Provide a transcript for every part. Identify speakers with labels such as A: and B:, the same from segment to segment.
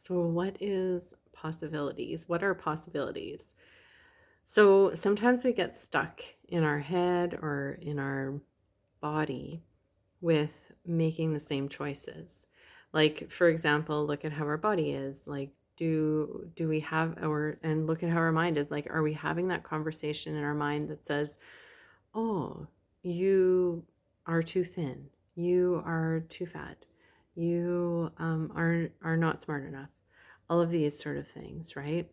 A: So, what is possibilities? What are possibilities? So, sometimes we get stuck in our head or in our body with making the same choices. Like, for example, look at how our body is. Like, do we have or and look at how our mind is. Like, are we having that conversation in our mind that says, "Oh, you are too thin. You are too fat. You are not smart enough." All of these sort of things, right?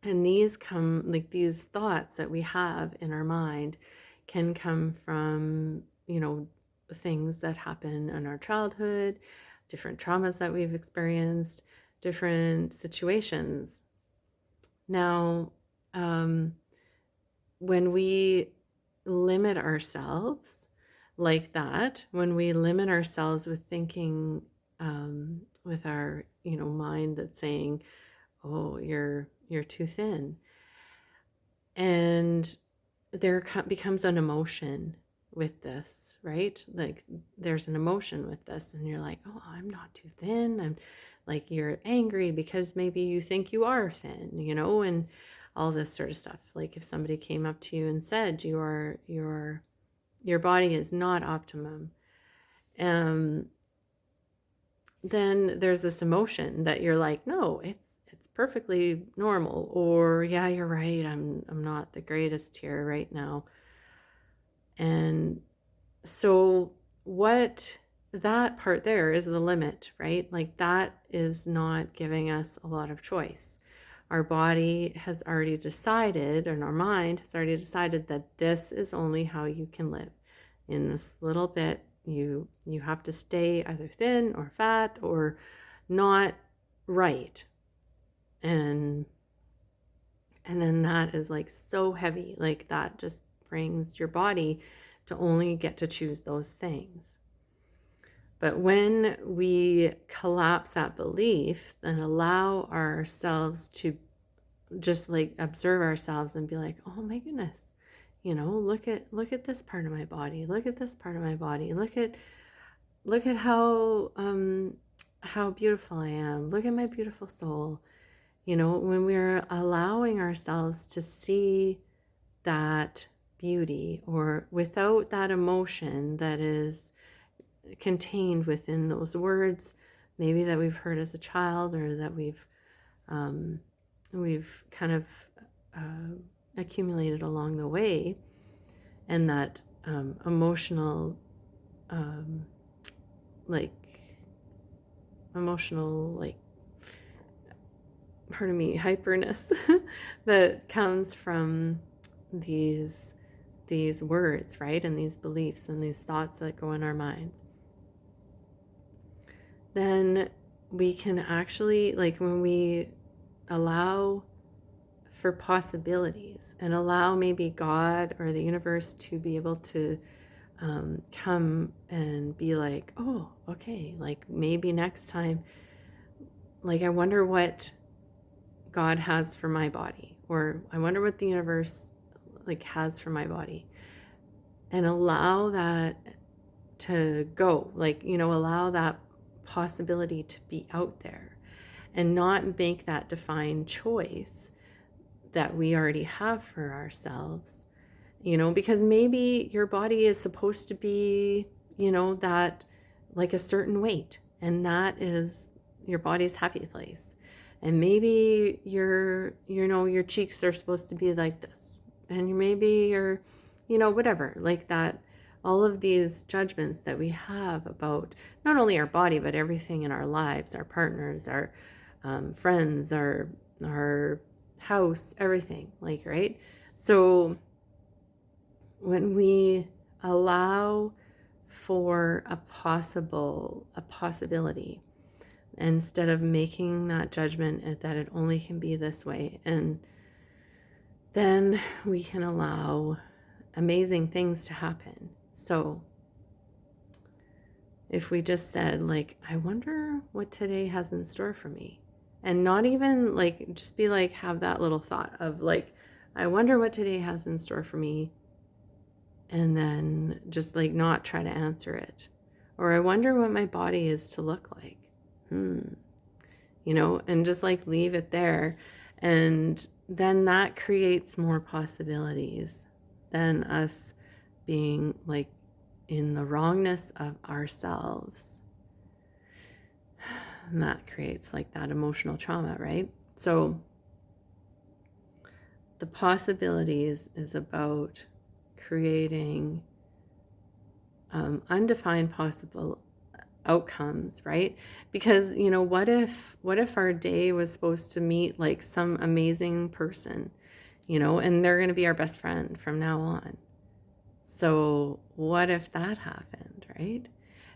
A: And these come, like these thoughts that we have in our mind can come from, things that happen in our childhood, different traumas that we've experienced, different situations. Now, um, when we limit ourselves like that, when we limit ourselves with thinking, with our, mind that's saying, "Oh, you're too thin," and becomes an emotion with this, right? Like there's an emotion with this, and you're like, "Oh, I'm not too thin." I'm like, you're angry because maybe you think you are thin, and all this sort of stuff. Like if somebody came up to you and said your body is not optimum, um, then there's this emotion that you're like, no, it's perfectly normal, or yeah, you're right, I'm not the greatest here right now. And so what that part there is the limit, right? Like that is not giving us a lot of choice. Our body has already decided, and our mind has already decided that this is only how you can live. In this little bit, you have to stay either thin or fat or not right. And and then that is like so heavy, like that just brings your body to only get to choose those things. But when we collapse that belief and allow ourselves to just like observe ourselves and be like, "Oh my goodness, look at this part of my body. Look at this part of my body. Look at how beautiful I am. Look at my beautiful soul." When we're allowing ourselves to see that beauty or without that emotion that is contained within those words, maybe that we've heard as a child or that um, we've kind of uh, accumulated along the way, and that emotional, um, like emotional, like pardon me, hyperness that comes from these these words, right? And these beliefs and these thoughts that go in our minds. Then we can actually, like when we allow for possibilities and allow maybe God or the universe to be able to come and be like, "Oh, okay, like maybe next time, like I wonder what God has for my body, or I wonder what the universe like has for my body," and allow that to go, like, allow that possibility to be out there and not make that defined choice that we already have for ourselves, because maybe your body is supposed to be, that like a certain weight, and that is your body's happy place. And maybe your cheeks are supposed to be like this, and maybe your, whatever, like that. All of these judgments that we have about not only our body but everything in our lives, our partners, our friends, our house, everything, like, right? So when we allow for a possibility instead of making that judgment that it only can be this way, and then we can allow amazing things to happen. So if we just said, like, I wonder what today has in store for me, and not even like just be like, have that little thought of like, I wonder what today has in store for me, and then just like not try to answer it. Or I wonder what my body is to look like. Hmm. and just like leave it there. And then that creates more possibilities than us being like in the wrongness of ourselves. And that creates like that emotional trauma, right? So the possibilities is about creating undefined possible outcomes, right? Because what if our day was supposed to meet like some amazing person, and they're going to be our best friend from now on. So what if that happened, right?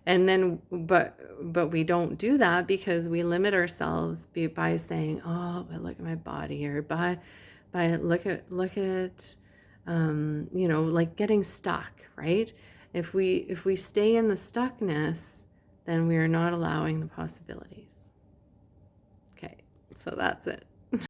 A: And then but we don't do that because we limit ourselves by saying, oh, but look at my body, or by look at like getting stuck, right? If we stay in the stuckness, then we are not allowing the possibilities. Okay, so that's it.